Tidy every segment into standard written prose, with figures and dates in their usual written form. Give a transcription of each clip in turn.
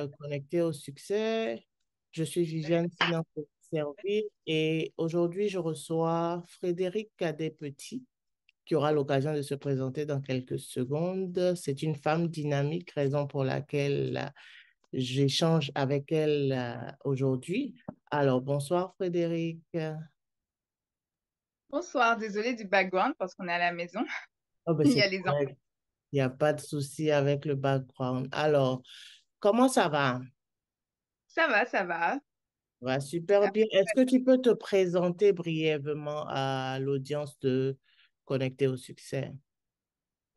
Connecté au succès. Je suis Viviane Sinan Servir et aujourd'hui, je reçois Frédéric Cadet-Petit qui aura l'occasion de se présenter dans quelques secondes. C'est une femme dynamique, raison pour laquelle j'échange avec elle aujourd'hui. Alors, bonsoir Frédéric. Bonsoir, désolée du background parce qu'on est à la maison. Oh, ben Il y c'est a les enfants. correct. Il n'y a pas de souci avec le background. Alors, comment ça va? Ça va, ça va. Va super Euh, bien. Est-ce que tu peux te présenter brièvement à l'audience de Connecter au succès?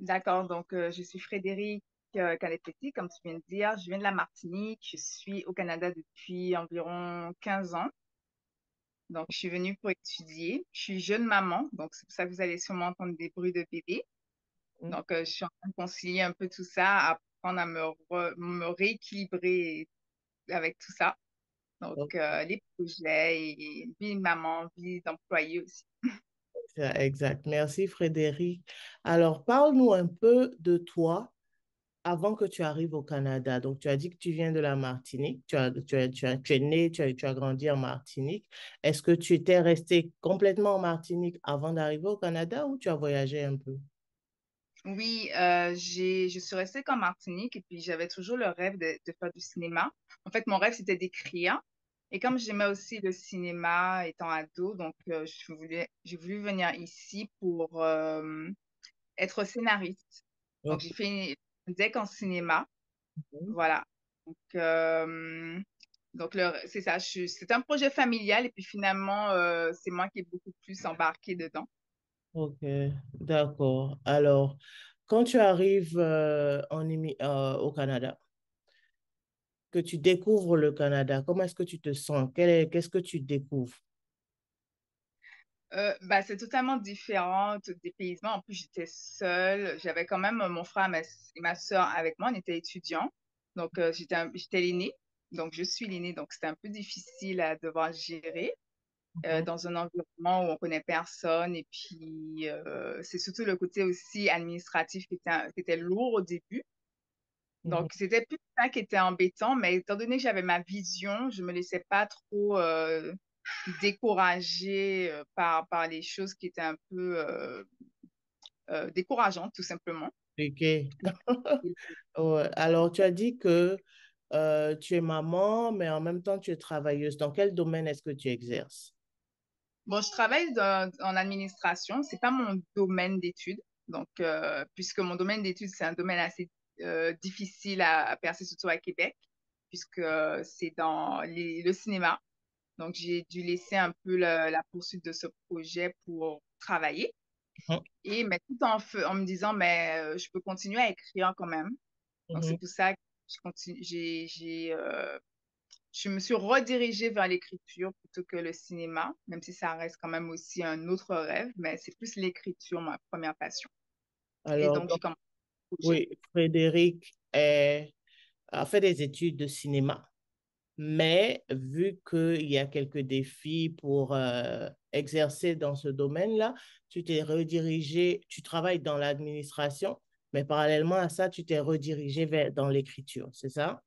D'accord, donc je suis Frédéric Canepetti, comme tu viens de dire. Je viens de la Martinique. Je suis au Canada depuis environ 15 ans. Donc, je suis venue pour étudier. Je suis jeune maman, donc c'est pour ça que vous allez sûrement entendre des bruits de bébé. Hmm. Donc, je suis en train de concilier un peu tout ça, apprendre à me rééquilibrer avec tout ça. Donc, Ok, les projets et vie de maman, vie d'employé aussi. exact. Merci Frédéric. Alors, parle-nous un peu de toi avant que tu arrives au Canada. Donc, tu as dit que tu viens de la Martinique. Tu es né, tu as grandi en Martinique. Est-ce que tu étais resté complètement en Martinique avant d'arriver au Canada ou tu as voyagé un peu? Oui, je suis restée qu'en Martinique et puis j'avais toujours le rêve de faire du cinéma. En fait, mon rêve, c'était d'écrire. Et comme j'aimais aussi le cinéma étant ado, donc j'ai voulu venir ici pour être scénariste. Donc, Ok. j'ai fait une DEC en cinéma. Voilà. Donc, c'est ça. C'est un projet familial et puis finalement, c'est moi qui ai beaucoup plus embarqué dedans. Ok, d'accord. Alors, quand tu arrives au Canada, que tu découvres le Canada, comment est-ce que tu te sens? Qu'est-ce que tu découvres? Bah, c'est totalement différent des paysans. En plus, j'étais seule. J'avais quand même mon frère et ma sœur avec moi. On était étudiants. Donc, j'étais l'aînée. Donc, je suis l'aînée. Donc, c'était un peu difficile à devoir gérer Mhm, dans un environnement où on connaît personne. Et puis, c'est surtout le côté aussi administratif qui était lourd au début. mhm. Donc, c'était plus ça qui était embêtant. Mais étant donné que j'avais ma vision, je me laissais pas trop découragée par les choses qui étaient un peu décourageantes, tout simplement. Ok. Ouais. Alors, tu as dit que tu es maman, mais en même temps, tu es travailleuse. Dans quel domaine est-ce que tu exerces? Bon, je travaille en administration. C'est pas mon domaine d'études. Donc, puisque mon domaine d'études, c'est un domaine assez difficile à percer, surtout à Québec, puisque c'est dans le cinéma. Donc, j'ai dû laisser un peu la poursuite de ce projet pour travailler. Mhm, Mais tout en me disant, mais je peux continuer à écrire quand même. Donc, c'est mhm. pour ça que je me suis redirigée vers l'écriture plutôt que le cinéma, même si ça reste quand même aussi un autre rêve, mais c'est plus l'écriture, ma première passion. Et Alors, donc, j'ai commencé le projet. oui, a fait des études de cinéma. Mais vu qu'il y a quelques défis pour exercer dans ce domaine-là, tu t'es redirigé, tu travailles dans l'administration, mais parallèlement à ça, tu t'es redirigé dans l'écriture, c'est ça?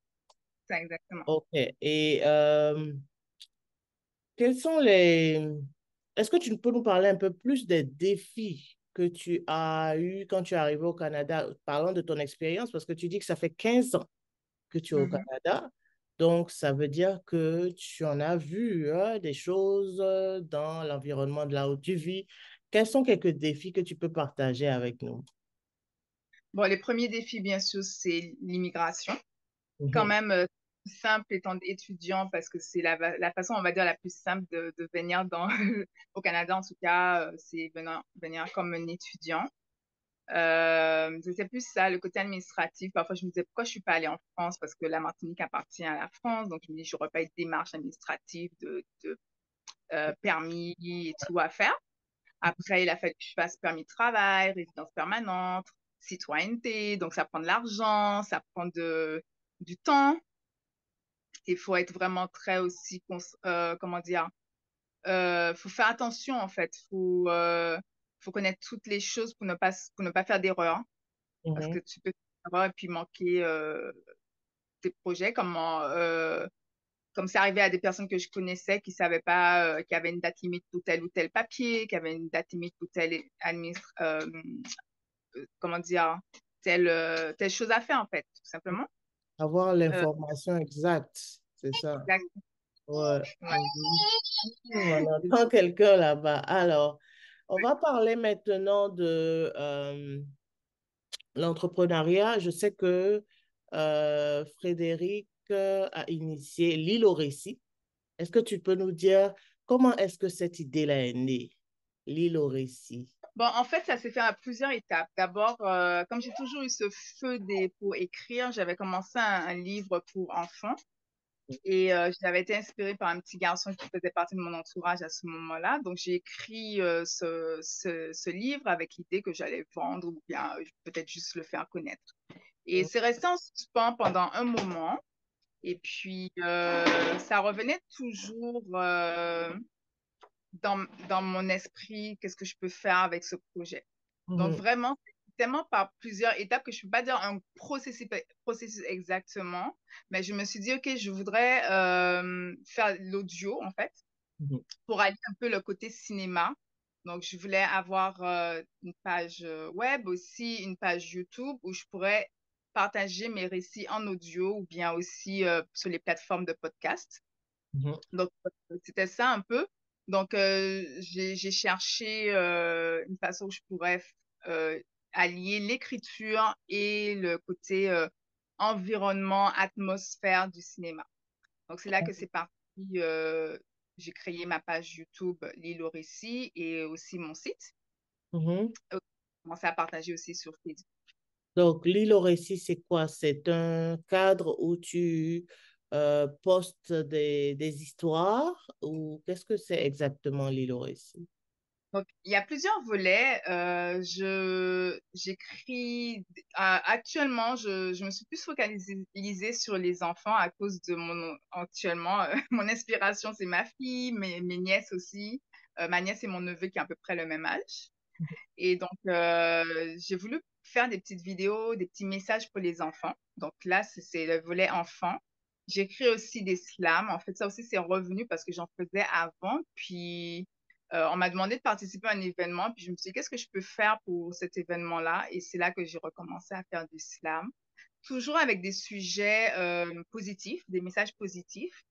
Ça, exactement. OK. Et quels sont Est-ce que tu peux nous parler un peu plus des défis que tu as eus quand tu es arrivé au Canada? Parlons de ton expérience, parce que tu dis que ça fait 15 ans que tu es au Mhm. Canada. Donc, ça veut dire que tu en as vu des choses dans l'environnement de là où tu vis. Quels sont quelques défis que tu peux partager avec nous? Bon, les premiers défis, bien sûr, c'est l'immigration. Quand Mhm, même simple étant étudiant parce que c'est la façon, on va dire, la plus simple de venir au Canada, en tout cas, c'est venir comme un étudiant. C'était plus ça, le côté administratif. Parfois, je me disais, pourquoi je suis pas allée en France? Parce que la Martinique appartient à la France. Donc, je me dis, j'aurais pas eu de démarche administrative de permis et tout à faire. Après, il a fallu que je fasse permis de travail, résidence permanente, citoyenneté. Donc, ça prend de l'argent, ça prend du temps. Il faut être vraiment très aussi, comment dire, faut faire attention en fait. Faut connaître toutes les choses pour ne pas faire d'erreur. Parce que mhm. tu peux faire d'erreur et puis manquer. tes projets, comme c'est arrivé à des personnes que je connaissais qui savaient pas qu'il y avait une date limite pour tel ou tel papier, qu'il y avait une date limite pour comment dire, telle chose à faire, en fait, tout simplement. Avoir Euh, l'information exacte, c'est ça. exact- Ouais. ouais. Mhm. On entend quelqu'un là-bas. Alors, on va parler maintenant de l'entrepreneuriat. Je sais que Frédéric a initié l'île au récit. Est-ce que tu peux nous dire comment est-ce que cette idée-là est née, l'île au récit? Bon, en fait, ça s'est fait à plusieurs étapes. D'abord, comme j'ai toujours eu ce pour écrire, j'avais commencé un livre pour enfants et j'avais été inspirée par un petit garçon qui faisait partie de mon entourage à ce moment-là. Donc, j'ai écrit ce livre avec l'idée que j'allais vendre ou bien peut-être juste le faire connaître. Et c'est resté en suspens pendant un moment. Et puis, ça revenait toujours dans mon esprit, qu'est-ce que je peux faire avec ce projet. Donc, Mhm, vraiment, c'est tellement par plusieurs étapes que je ne peux pas dire un processus exactement, mais je me suis dit, OK, je voudrais faire l'audio, en fait, mhm, pour allier un peu le côté cinéma. Donc, je voulais avoir une page web, aussi une page YouTube où je pourrais partager mes récits en audio ou bien aussi sur les plateformes de podcast. mhm, Donc, c'était ça un peu. Donc, j'ai cherché une façon où je pourrais euh, allier l'écriture et le côté environnement, atmosphère du cinéma. Donc, c'est là que c'est parti. J'ai créé ma page YouTube L'île au récit et aussi mon site. mhm. J'ai commencé à partager aussi sur Facebook. Donc, l'île au récit, c'est quoi? C'est un cadre où tu postes des histoires ou qu'est-ce que c'est exactement l'île au récit? Donc, il y a plusieurs volets. Actuellement, je me suis plus focalisée sur les enfants à cause de actuellement, mon inspiration, c'est ma fille, mes nièces aussi. Ma nièce et mon neveu qui ont à peu près le même âge. Et donc, j'ai voulu faire des petites vidéos, des petits messages pour les enfants. Donc là, c'est le volet enfant. J'écris aussi des slams. En fait, ça aussi, c'est revenu parce que j'en faisais avant. Puis, on m'a demandé de participer à un événement. Puis, je me suis dit, qu'est-ce que je peux faire pour cet événement-là? Et c'est là que j'ai recommencé à faire du slam. Toujours avec des sujets positifs, des messages positifs,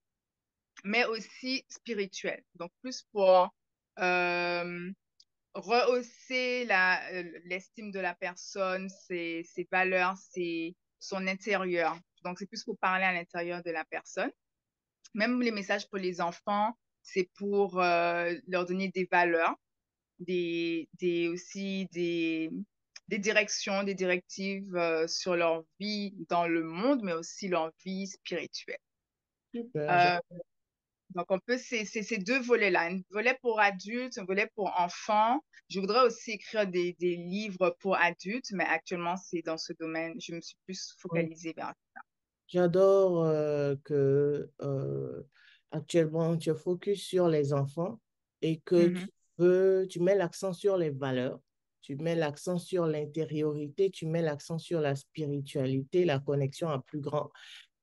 mais aussi spirituels. Donc, plus pour euh, rehausser l'estime de la personne, ses valeurs, son intérieur. Donc, c'est plus pour parler à l'intérieur de la personne. Même les messages pour les enfants, c'est pour leur donner des valeurs, aussi des directions, des directives sur leur vie dans le monde, mais aussi leur vie spirituelle. Super. Euh, donc, on peut, c'est ces deux volets-là, un volet pour adultes, un volet pour enfants. Je voudrais aussi écrire des livres pour adultes, mais actuellement, c'est dans ce domaine. Je me suis plus focalisée vers. J'adore que actuellement tu es focus sur les enfants et que Mhm. tu mets l'accent sur les valeurs, tu mets l'accent sur l'intériorité, tu mets l'accent sur la spiritualité, la connexion à plus grand.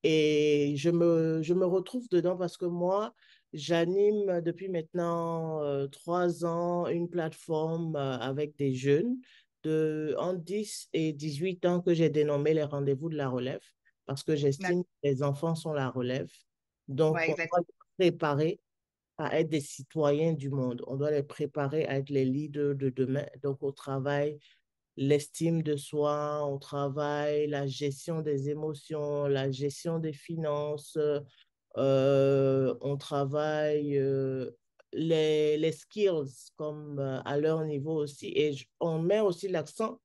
Et je me retrouve dedans parce que moi, j'anime depuis maintenant 3 ans une plateforme avec des jeunes entre 10 et 18 ans que j'ai dénommé les rendez-vous de la relève parce que j'estime que les enfants sont la relève. Donc, Ouais, on exact, doit les préparer à être des citoyens du monde. On doit les préparer à être les leaders de demain. Donc, au travail, l'estime de soi, on travaille la gestion des émotions, la gestion des finances, on travaille les skills comme à leur niveau aussi. Et on met aussi l'accent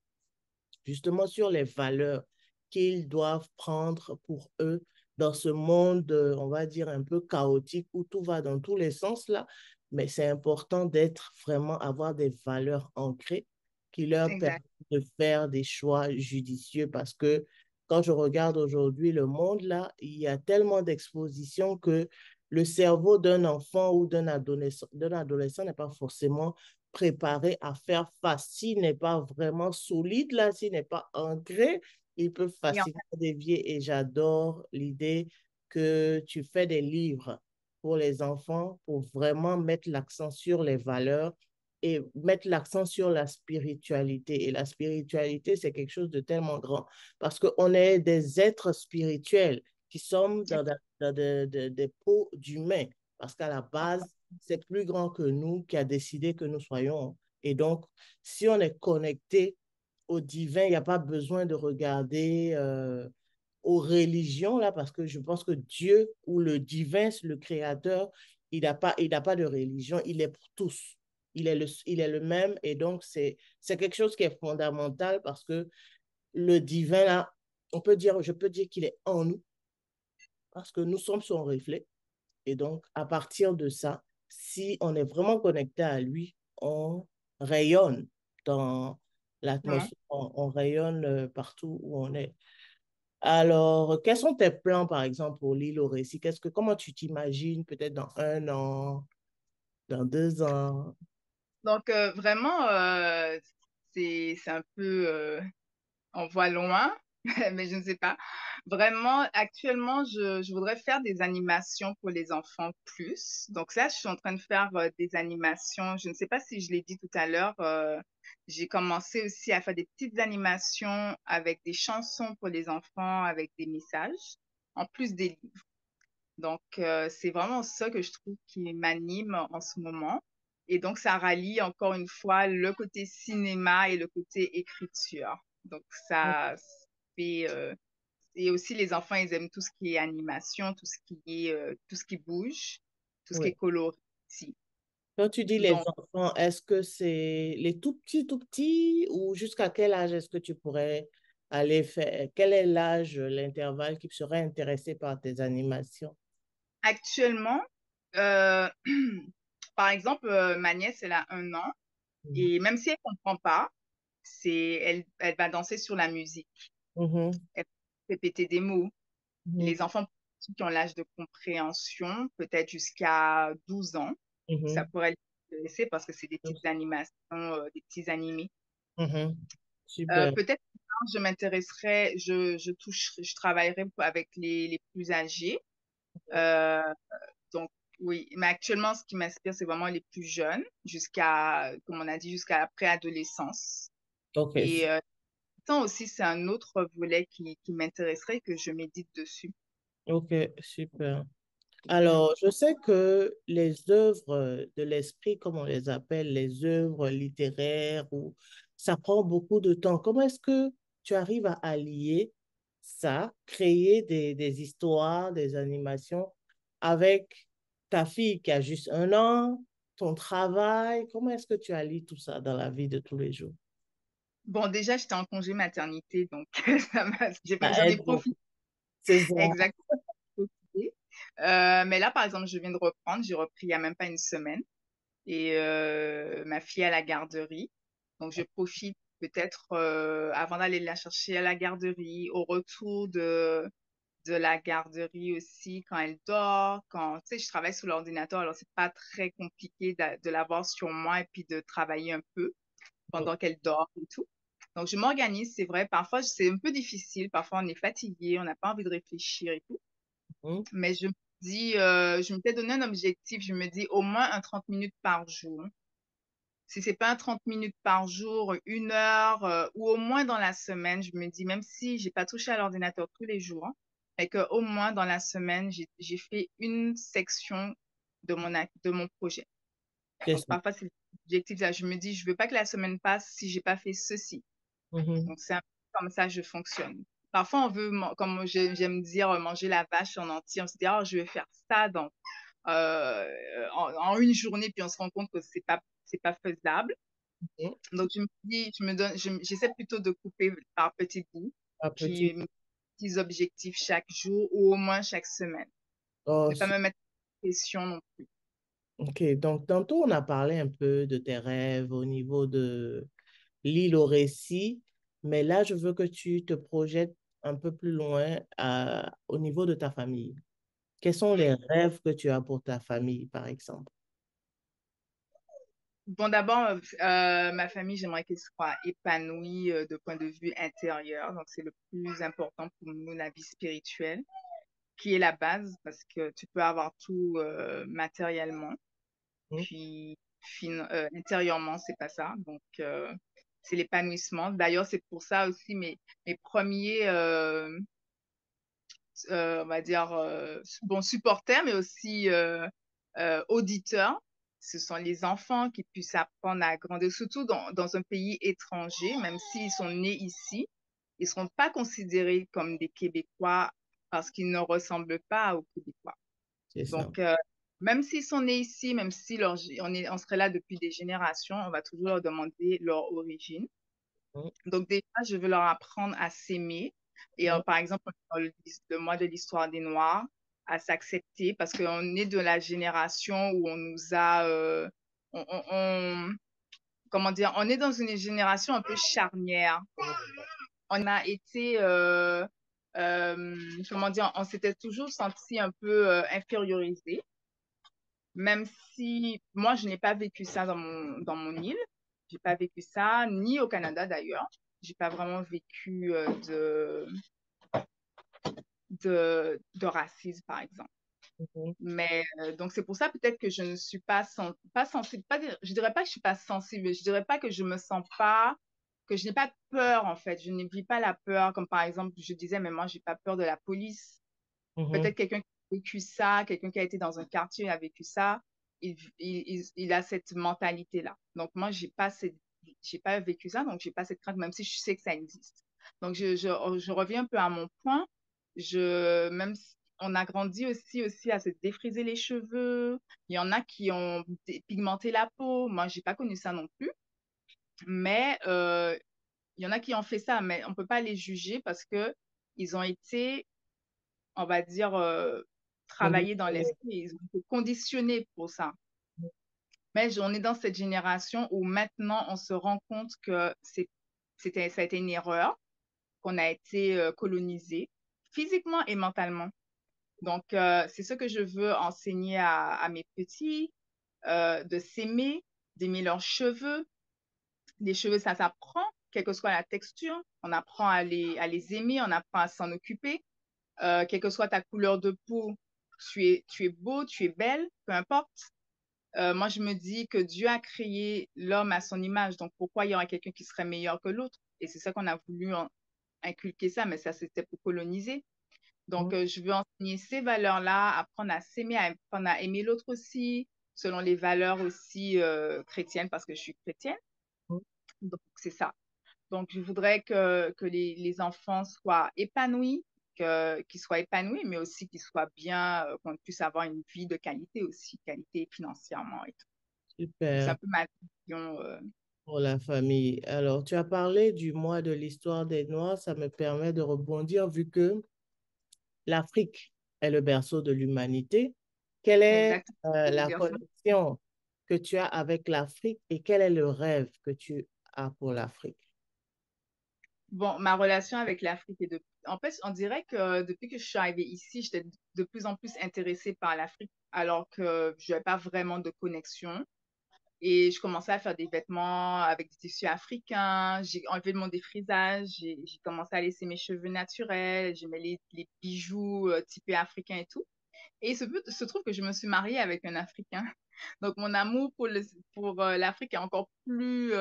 justement sur les valeurs qu'ils doivent prendre pour eux dans ce monde, on va dire, un peu chaotique où tout va dans tous les sens là. Mais c'est important d'être vraiment, avoir des valeurs ancrées qui leur permettent exact, de faire des choix judicieux parce que quand je regarde aujourd'hui le monde là, il y a tellement d'expositions que le cerveau d'un enfant ou d'un adolescent n'est pas forcément préparé à faire face, s'il n'est pas vraiment solide là, s'il n'est pas ancré, ils peuvent Et en- facilement dévier et j'adore l'idée que tu fais des livres pour les enfants pour vraiment mettre l'accent sur les valeurs et mettre l'accent sur la spiritualité. Et la spiritualité, c'est quelque chose de tellement grand parce qu'on est des êtres spirituels qui sommes dans des peaux d'humains parce qu'à la base, c'est plus grand que nous qui a décidé que nous soyons. Et donc, si on est connecté au divin, il n'y a pas besoin de regarder aux religions, là, parce que je pense que Dieu ou le divin, le créateur, il n'a pas de religion, il est pour tous. Il est le même et donc c'est quelque chose qui est fondamental parce que le divin, là, je peux dire qu'il est en nous parce que nous sommes son reflet. Et donc, à partir de ça, si on est vraiment connecté à lui, on rayonne dans Exactement. l'atmosphère, on rayonne partout où on est. Alors, quels sont tes plans, par exemple, pour l'île au récit? Comment tu t'imagines peut-être dans 1 an, dans 2 ans? Donc, vraiment, c'est un peu, on voit loin, mais je ne sais pas. Vraiment, actuellement, je voudrais faire des animations pour les enfants plus. Donc là, je suis en train de faire des animations. Je ne sais pas si je l'ai dit tout à l'heure. J'ai commencé aussi à faire des petites animations avec des chansons pour les enfants, avec des messages, en plus des livres. Donc, c'est vraiment ça que je trouve qui m'anime en ce moment. Et donc, ça rallie encore une fois le côté cinéma et le côté écriture. Donc, ça fait... et aussi, les enfants, ils aiment tout ce qui est animation, tout ce qui bouge, tout ce qui est Oui. coloré aussi. Quand tu dis les Donc, enfants, est-ce que c'est les tout petits ou jusqu'à quel âge est-ce que tu pourrais aller faire? Quel est l'âge, l'intervalle qui serait intéressé par tes animations? actuellement, par exemple, ma nièce, elle a 1 an. Mhm. Et même si elle comprend pas, elle va danser sur la musique. Mhm. Elle peut répéter des mots. Mhm. Les enfants qui ont l'âge de compréhension, peut-être jusqu'à 12 ans, ça Mhm. pourrait les intéresser parce que c'est des petites animations, des petits animés. Mhm. Super. Peut-être que je m'intéresserai, je travaillerai avec les plus âgés. Euh, donc, oui, mais actuellement, ce qui m'inspire, c'est vraiment les plus jeunes, comme on a dit, jusqu'à la préadolescence. OK. Et ça aussi, c'est un autre volet qui m'intéresserait que je médite dessus. OK, super. Mhm. Alors, je sais que les œuvres de l'esprit, comme on les appelle, les œuvres littéraires, ça prend beaucoup de temps. Comment est-ce que tu arrives à allier ça, créer des histoires, des animations avec ta fille qui a juste 1 an, ton travail? Comment est-ce que tu allies tout ça dans la vie de tous les jours? Bon, déjà, j'étais en congé maternité, donc Ça j'en ai aide profité beaucoup. C'est ça. exactement. Mais là, par exemple, je viens de reprendre. J'ai repris il n'y a même pas une semaine. Et ma fille est à la garderie. Donc, je profite peut-être avant d'aller la chercher à la garderie, au retour de la garderie aussi, quand elle dort. Tu sais, je travaille sur l'ordinateur, alors c'est pas très compliqué de l'avoir sur moi et puis de travailler un peu pendant qu'elle dort et tout. Donc, je m'organise, c'est vrai. Parfois, c'est un peu difficile. Parfois, on est fatigué, on n'a pas envie de réfléchir et tout. Mhm. Mais je me dis, je m'étais donné un objectif. Je me dis au moins un 30 minutes par jour. Si c'est pas un 30 minutes par jour, 1 heure, ou au moins dans la semaine, je me dis, même si j'ai pas touché à l'ordinateur tous les jours, et que au moins dans la semaine, j'ai fait une section de mon projet. C'est Donc, ça. parfois, c'est l'objectif là. Je me dis, je veux pas que la semaine passe si j'ai pas fait ceci. Mhm. Donc, c'est un peu comme ça que je fonctionne. Parfois, on veut, comme j'aime dire, manger la vache en entier. On se dit, oh, je vais faire ça en une journée, puis on se rend compte que c'est pas faisable. Mhm. Donc, je me dis, j'essaie plutôt de couper par petits bouts, À petit. puis mes petits objectifs chaque jour ou au moins chaque semaine. Oh, Ne pas me mettre de pression non plus. OK, donc tantôt on a parlé un peu de tes rêves au niveau de l'île au récit, mais là je veux que tu te projettes un peu plus loin au niveau de ta famille. Quels sont les Oui. rêves que tu as pour ta famille, par exemple? Bon, d'abord, ma famille, j'aimerais qu'elle soit épanouie de point de vue intérieur. Donc, c'est le plus important pour nous, la vie spirituelle, qui est la base, parce que tu peux avoir tout matériellement, Mhm. puis intérieurement, c'est pas ça. Donc, c'est l'épanouissement. D'ailleurs, c'est pour ça aussi mes premiers, on va dire, bon, supporters, mais aussi auditeurs. Ce sont les enfants qui puissent apprendre à grandir, surtout dans un pays étranger, même s'ils sont nés ici, ils ne seront pas considérés comme des Québécois parce qu'ils ne ressemblent pas aux Québécois. C'est ça. Donc, même s'ils sont nés ici, même si on serait là depuis des générations, on va toujours leur demander leur origine. Mhm. Donc déjà, je veux leur apprendre à s'aimer. Et Mhm. par exemple, dans le mois de l'histoire des Noirs, à s'accepter parce qu'on est de la génération où on nous a, comment dire, on est dans une génération un peu charnière. On a été, comment dire, on s'était toujours senti un peu infériorisé, même si moi, je n'ai pas vécu ça dans mon île. J'ai pas vécu ça, ni au Canada d'ailleurs. J'ai pas vraiment vécu de racisme, par exemple. Mhm. Mais donc, c'est pour ça peut-être que je ne suis pas sensible. Je dirais pas que je suis pas sensible, mais je dirais pas que je me sens pas, que je n'ai pas peur, en fait. Je ne vis pas la peur, comme par exemple, je disais, mais moi, j'ai pas peur de la police. Mhm. Peut-être quelqu'un qui a vécu ça, quelqu'un qui a été dans un quartier et a vécu ça, il a cette mentalité-là. Donc, moi, j'ai pas vécu ça, donc j'ai pas cette crainte, même si je sais que ça existe. Donc, je reviens un peu à mon point. Même si on a grandi aussi à se défriser les cheveux. Il y en a qui ont pigmenté la peau. Moi, j'ai pas connu ça non plus. Mais il y en a qui ont fait ça, mais on peut pas les juger parce que ils ont été, on va dire, travailler dans Conditionné. l'esprit. Ils ont été conditionnés pour ça. Mais on est dans cette génération où maintenant on se rend compte que ça a été une erreur, qu'on a été colonisé physiquement et mentalement. Donc, c'est ce que je veux enseigner à mes petits, de s'aimer, d'aimer leurs cheveux. Les cheveux, ça s'apprend, quelle que soit la texture. On apprend à les aimer, on apprend à s'en occuper. Quelle que soit ta couleur de peau, tu es beau, tu es belle, peu importe. Moi, je me dis que Dieu a créé l'homme à son image. Donc, pourquoi il y aurait quelqu'un qui serait meilleur que l'autre? Et c'est ça qu'on a voulu inculquer ça, mais ça, c'était pour coloniser. Donc, Mhm. je veux enseigner ces valeurs-là, apprendre à s'aimer, apprendre à aimer l'autre aussi, selon les valeurs aussi chrétiennes, parce que je suis chrétienne. Donc, c'est ça. Donc, je voudrais que les enfants soient épanouis, qu'ils soient épanouis, mais aussi qu'ils soient bien, qu'on puisse avoir une vie de qualité aussi, qualité financièrement et tout. Donc, c'est un Super peu ma vision. pour la famille. Alors, tu as parlé du mois de l'histoire des Noirs. Ça me permet de rebondir vu que l'Afrique est le berceau de l'humanité. Quelle est Exactement. Je voulais la dire ça. connexion que tu as avec l'Afrique et quel est le rêve que tu as pour l'Afrique? Bon, ma relation avec l'Afrique est de... En fait, on dirait que depuis que je suis arrivée ici, j'étais de plus en plus intéressée par l'Afrique, alors que je n'avais pas vraiment de connexion. Et je commençais à faire des vêtements avec des tissus africains. J'ai enlevé mon défrisage. J'ai commencé à laisser mes cheveux naturels. J'aimais les bijoux typés africains et tout. Et se trouve que je me suis mariée avec un Africain. Donc, mon amour pour l'Afrique est encore plus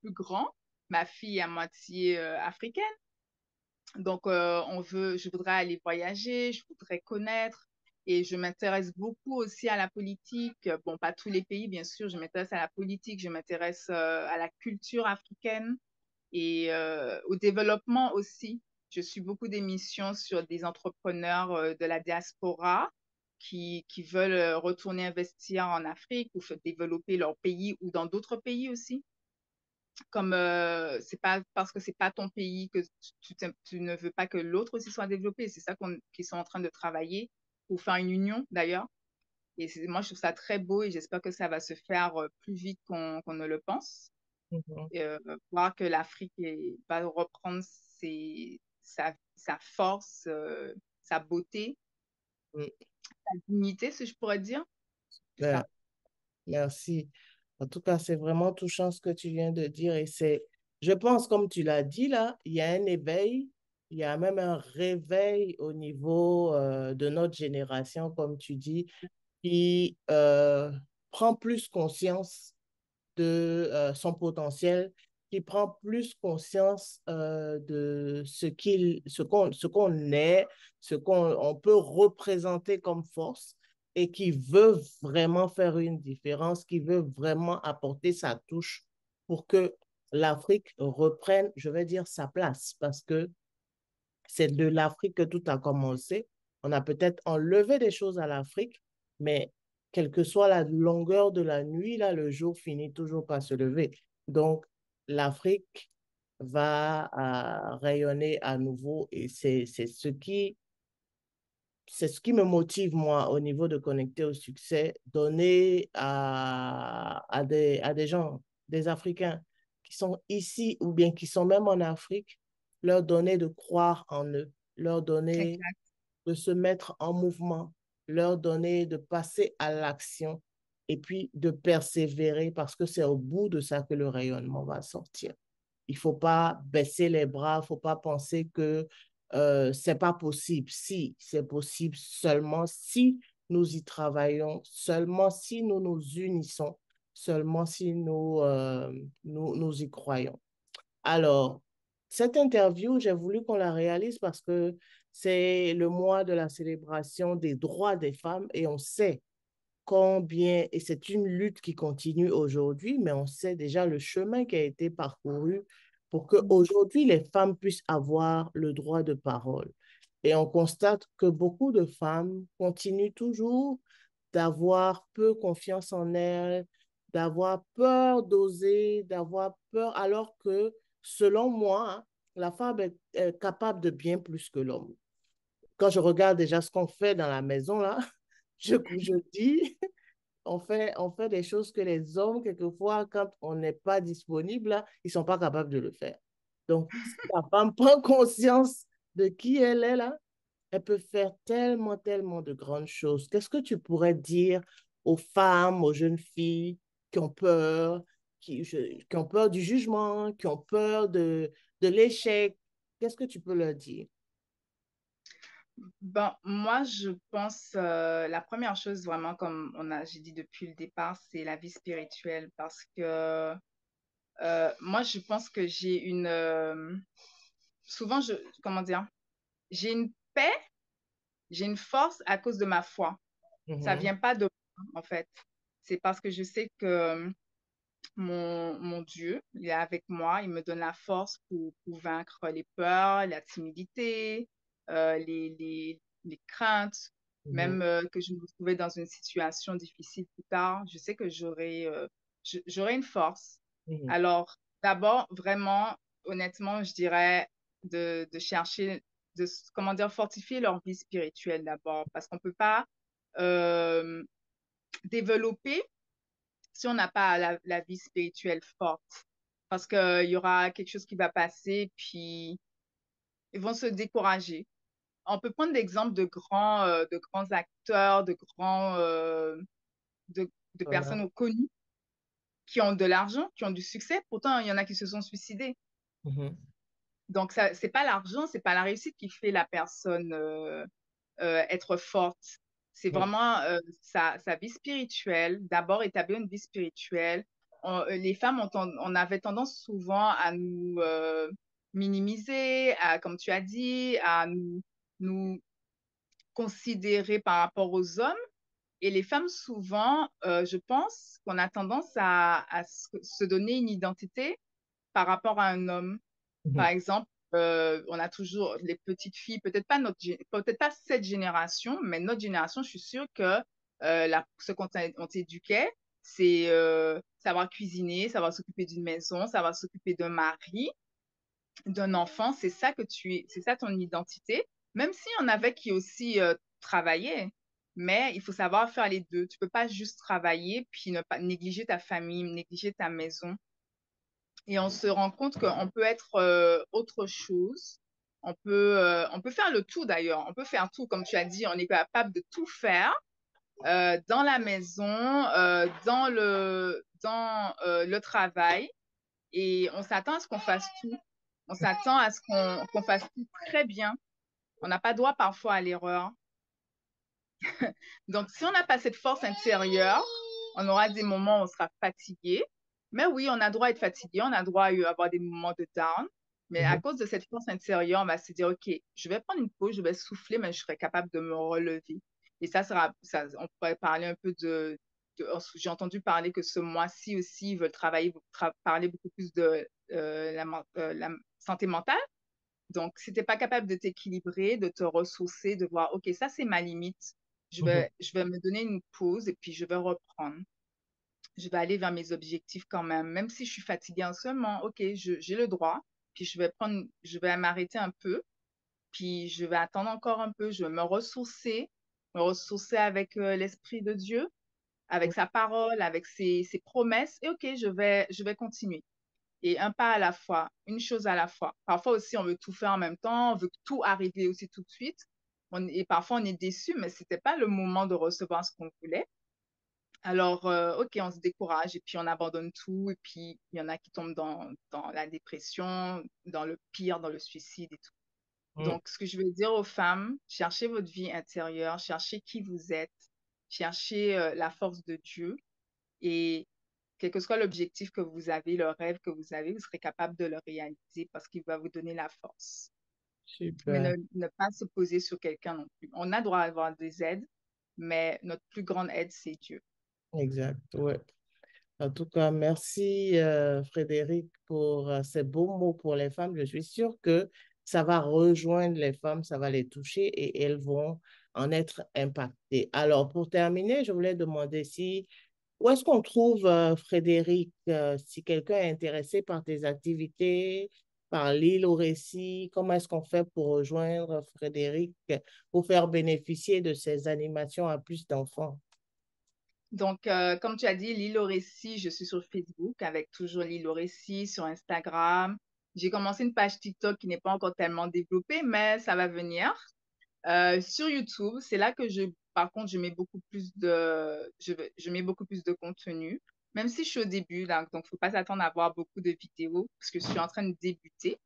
grand. Ma fille est à moitié africaine. Donc, je voudrais aller voyager, je voudrais connaître et je m'intéresse beaucoup aussi à la politique. Bon, pas tous les pays, bien sûr, je m'intéresse à la politique, je m'intéresse à la culture africaine et au développement aussi. Je suis beaucoup d'émissions sur des entrepreneurs de la diaspora qui veulent retourner investir en Afrique ou développer leur pays ou dans d'autres pays aussi comme c'est pas parce que c'est pas ton pays que tu ne veux pas que l'autre aussi soit développé. C'est ça qu'ils sont en train de travailler pour faire une union d'ailleurs. Et moi, je trouve ça très beau et j'espère que ça va se faire plus vite qu'on ne le pense. Mhm. Et, voir que l'Afrique va reprendre sa force, sa beauté, Mm. sa dignité, si je pourrais dire. C'est Super. ça. Merci. En tout cas, c'est vraiment touchant ce que tu viens de dire et je pense, comme tu l'as dit là, il y a un éveil, il y a même un réveil au niveau de notre génération, comme tu dis, qui prend plus conscience de son potentiel, qui prend plus conscience de ce qu'on est, ce qu'on on peut représenter comme force et qui veut vraiment faire une différence, qui veut vraiment apporter sa touche pour que l'Afrique reprenne, je vais dire, sa place. Parce que c'est de l'Afrique que tout a commencé. On a peut-être enlevé des choses à l'Afrique, mais quelle que soit la longueur de la nuit, là, le jour finit toujours par se lever. Donc, l'Afrique va rayonner à nouveau et c'est ce qui me motive, moi, au niveau de connecter au succès, donner à des gens, des Africains qui sont ici ou bien qui sont même en Afrique, leur donner de croire en eux, leur donner Exact. de se mettre en mouvement, leur donner de passer à l'action et puis de persévérer parce que c'est au bout de ça que le rayonnement va sortir. Il ne faut pas baisser les bras, il ne faut pas penser que c'est pas possible. Si, c'est possible seulement si nous y travaillons, seulement si nous nous unissons, seulement si nous y croyons. Alors, cette interview, j'ai voulu qu'on la réalise parce que c'est le mois de la célébration des droits des femmes et on sait combien, et c'est une lutte qui continue aujourd'hui, mais on sait déjà le chemin qui a été parcouru pour qu'aujourd'hui les femmes puissent avoir le droit de parole. Et on constate que beaucoup de femmes continuent toujours d'avoir peu confiance en elles, d'avoir peur d'oser, d'avoir peur, alors que selon moi, hein, la femme est capable de bien plus que l'homme. Quand je regarde déjà ce qu'on fait dans la maison, là, je dis, on fait des choses que les hommes, quelquefois, quand on n'est pas disponible, là, ils ne sont pas capables de le faire. Donc, si la femme prend conscience de qui elle est là, elle peut faire tellement, tellement de grandes choses. Qu'est-ce que tu pourrais dire aux femmes, aux jeunes filles qui ont peur, qui ont peur du jugement, qui ont peur de l'échec? Qu'est-ce que tu peux leur dire? Ben, moi, je pense, la première chose, vraiment, comme j'ai dit depuis le départ, c'est la vie spirituelle. Parce que moi, je pense que souvent, comment dire, j'ai une paix, j'ai une force à cause de ma foi. Ça Mhm, vient pas de moi, en fait. C'est parce que je sais que mon Dieu, il est avec moi, il me donne la force pour vaincre les peurs, la timidité, les craintes, mhm, même que je me retrouvais dans une situation difficile plus tard. Je sais que j'aurai une force. mhm, Alors, d'abord, vraiment, honnêtement, je dirais de chercher, comment dire, fortifier leur vie spirituelle d'abord, parce qu'on ne peut pas euh, développer si on n'a pas la vie spirituelle forte. Parce qu'il y aura quelque chose qui va passer, puis ils vont se décourager. On peut prendre l'exemple de grands acteurs, de voilà. personnes connues qui ont de l'argent, qui ont du succès. Pourtant, il y en a qui se sont suicidés. Mhm, Donc, ça, c'est pas l'argent, c'est pas la réussite qui fait la personne être forte. C'est mhm, vraiment sa vie spirituelle. D'abord, établir une vie spirituelle. Les femmes, on avait tendance souvent à nous minimiser, comme tu as dit, à nous considérer par rapport aux hommes. Et les femmes, souvent, je pense qu'on a tendance à se donner une identité par rapport à un homme. Par mhm, exemple, on a toujours les petites filles, peut-être pas cette génération, mais notre génération, je suis sûre que ce on t'éduquait, c'est savoir cuisiner, savoir s'occuper d'une maison, savoir s'occuper d'un mari, d'un enfant. C'est ça ton identité. Même s'il y en avait qui aussi travaillaient, mais il faut savoir faire les deux. Tu peux pas juste travailler puis ne pas négliger ta famille, négliger ta maison. Et on se rend compte qu'on peut être autre chose. On peut faire le tout d'ailleurs. On peut faire tout, comme tu as dit, on est capable de tout faire dans la maison, dans le travail et on s'attend à ce qu'on fasse tout. On s'attend à ce qu'on fasse tout très bien. On n'a pas droit parfois à l'erreur. Donc, si on n'a pas cette force intérieure, on aura des moments où on sera fatigué. Mais oui, on a droit à être fatigué, on a droit à avoir des moments de down. Mais à Mhm. cause de cette force intérieure, on va se dire, OK, je vais prendre une pause, je vais souffler, mais je serai capable de me relever. Et ça, on pourrait parler un peu j'ai entendu parler que ce mois-ci aussi, ils veulent parler beaucoup plus de la santé mentale. Donc, si tu n'es pas capable de t'équilibrer, de te ressourcer, de voir, OK, ça, c'est ma limite. Mhm. Je vais me donner une pause et puis je vais reprendre. Je vais aller vers mes objectifs quand même. Même si je suis fatiguée en ce moment, OK, j'ai le droit. Puis je vais m'arrêter un peu. Puis je vais attendre encore un peu. Je vais me ressourcer avec l'Esprit de Dieu, avec sa parole, avec ses promesses. Et OK, je vais continuer et un pas à la fois, une chose à la fois. Parfois aussi, on veut tout faire en même temps, on veut tout arriver aussi tout de suite. Et parfois, on est déçu, mais ce n'était pas le moment de recevoir ce qu'on voulait. Alors, OK, on se décourage et puis on abandonne tout. Et puis, il y en a qui tombent dans la dépression, dans le pire, dans le suicide et tout. Mhm. Donc, ce que je veux dire aux femmes, cherchez votre vie intérieure, cherchez qui vous êtes, cherchez la force de Dieu et quel que soit l'objectif que vous avez, le rêve que vous avez, vous serez capable de le réaliser parce qu'il va vous donner la force. Mais Super. ne pas se poser sur quelqu'un non plus. On a droit à avoir des aides, mais notre plus grande aide, c'est Dieu. Exact. Ouais. En tout cas, merci Frédéric pour ces beaux mots pour les femmes. Je suis sûre que ça va rejoindre les femmes, ça va les toucher et elles vont en être impactées. Alors, pour terminer, je voulais demander si, où est-ce qu'on trouve Frédéric, si quelqu'un est intéressé par tes activités, par l'île au récit, comment est-ce qu'on fait pour rejoindre Frédéric, pour faire bénéficier de ces animations à plus d'enfants? Donc, comme tu as dit, l'île au récit, je suis sur Facebook avec toujours l'île au récit, sur Instagram. J'ai commencé une page TikTok qui n'est pas encore tellement développée, mais ça va venir. Sur YouTube, c'est là que par contre, je mets beaucoup plus de contenu, même si je suis au début, là, donc faut pas s'attendre à voir beaucoup de vidéos parce que je suis en train de débuter.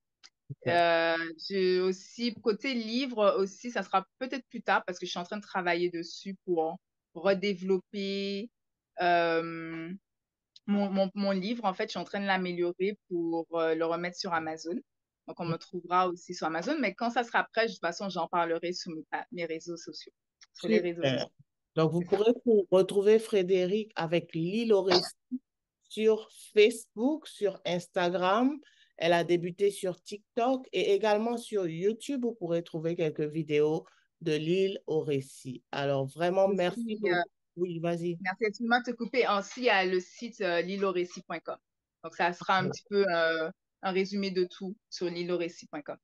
Euh, j'ai aussi, côté livre aussi, ça sera peut-être plus tard parce que je suis en train de travailler dessus pour redévelopper euh, mon livre. En fait, je suis en train de l'améliorer pour le remettre sur Amazon. Donc, on me trouvera aussi sur Amazon. Mais quand ça sera prêt, de toute façon, j'en parlerai sur mes réseaux sociaux, sur les réseaux Super. sociaux. Donc, vous pourrez retrouver Frédéric avec l'île au récit sur Facebook, sur Instagram. Elle a débuté sur TikTok et également sur YouTube. Vous pourrez trouver quelques vidéos de l'île au récit. Alors, vraiment, merci Aussi, beaucoup. Oui, vas-y. merci, excuse-moi de te couper. Aussi, il y a le site lilorécit.com. Donc, ça sera un petit peu un résumé de tout sur lilorécit.com.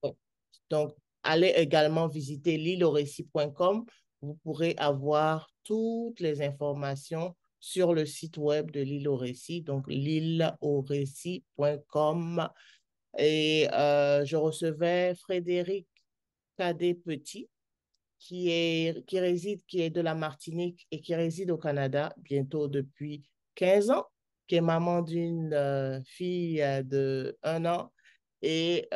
Donc, allez également visiter l'îleaurécit.com. Vous pourrez avoir toutes les informations sur le site web de l'île au récit, donc l'îleaurécit.com. Et je recevais Frédéric Cadet Petit, qui est de la Martinique et qui réside au Canada bientôt depuis 15 ans, qui est maman d'une fille de 1 an et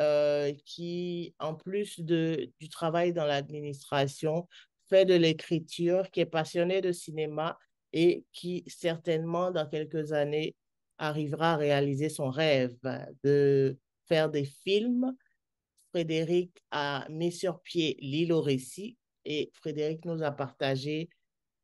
qui, en plus du travail dans l'administration, fait de l'écriture, qui est passionné de cinéma et qui, certainement, dans quelques années, arrivera à réaliser son rêve de faire des films. Frédéric a mis sur pied l'île au récit et Frédéric nous a partagé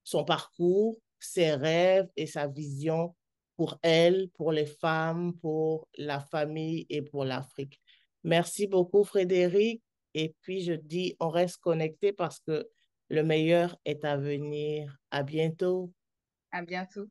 son parcours, ses rêves et sa vision pour elle, pour les femmes, pour la famille et pour l'Afrique. Merci beaucoup, Frédéric. Et puis, je dis, on reste connecté parce que le meilleur est à venir. À bientôt. À bientôt.